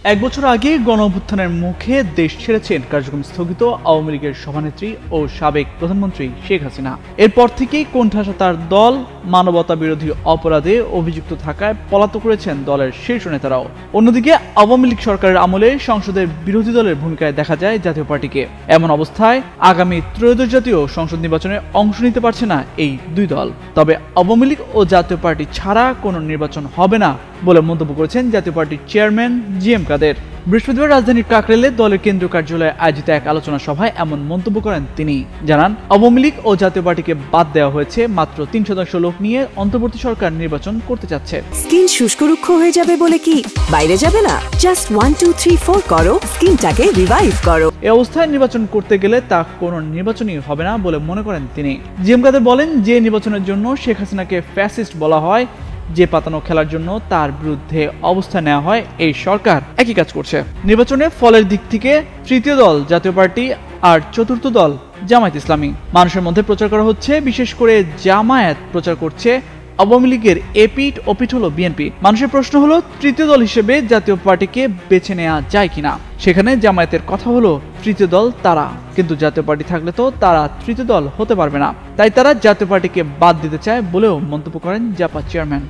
এক বছর আগে গণঅভ্যুত্থানের মুখে দেশ ছেড়েছেন কার্যক্রম স্থগিত আওয়ামী লীগের সভানেত্রী ও সাবেক প্রধানমন্ত্রী শেখ হাসিনা। এরপর থেকেই কোণঠাসা তার দল মানবতা বিরোধী অপরাধে অভিযুক্ত থাকায় পলাতক করেছেন দলের শীর্ষ নেতারাও। অন্যদিকে আওয়ামী লীগ সরকারের আমলে সংসদের বিরোধী দলের ভূমিকায় দেখা যায় জাতীয় পার্টিকে। এমন অবস্থায় আগামী ত্রয়োদশ জাতীয় সংসদ নির্বাচনে অংশ নিতে পারছে না এই দুই দল। তবে আওয়ামী লীগ ও জাতীয় পার্টি ছাড়া কোনো নির্বাচন হবে না বলে মন্তব্য করেছেন জাতীয় পার্টির চেয়ারম্যান জি.এম. কাদের। বৃহস্পতিবার রাজধানীর কাকরাইলে দলের কেন্দ্রীয় কার্যালয়ে আয়োজিত এক আলোচনা সভায় এমন মন্তব্য করেন তিনি। জানান, আওয়ামী লীগ ও জাতীয় পার্টিকে বাদ দেওয়া হয়েছে, মাত্র ৩% লোক নিয়ে অন্তর্বর্তী সরকার নির্বাচন করতে চাচ্ছে। স্কিন শুষ্ক রুক্ষ হয়ে যাবে বলে কি বাইরে যাবে না? জাস্ট 1 2 3 4 করো, স্কিনটাকে রিভাইভ করো। এই অবস্থায় নির্বাচন করতে গেলে তা কোনো নির্বাচনই হবে না বলে মনে করেন তিনি। জি.এম. কাদের বলেন, যে নির্বাচনের জন্য শেখ হাসিনাকে ফ্যাসিস্ট বলা হয়, যে পাতানো খেলার জন্য তার বিরুদ্ধে অবস্থান নেওয়া হয়, এই সরকার একই কাজ করছে। নির্বাচনে ফলের দিক থেকে তৃতীয় দল জাতীয় পার্টি আর চতুর্থ দল জামায়াত ইসলামী। মানুষের মধ্যে প্রচার করা হচ্ছে, বিশেষ করে জামায়াত প্রচার করছে আওয়ামী লীগের এপিঠ ওপিঠ হলো বিএনপি। মানুষের প্রশ্ন হলো, তৃতীয় দল হিসেবে জাতীয় পার্টিকে বেছে নেওয়া যায় কিনা। সেখানে জামায়াতের কথা হলো তৃতীয় দল তারা, কিন্তু জাতীয় পার্টি থাকলে তো তারা তৃতীয় দল হতে পারবে না। তাই তারা জাতীয় পার্টিকে বাদ দিতে চায় বলেও মন্তব্য করেন জাপা চেয়ারম্যান।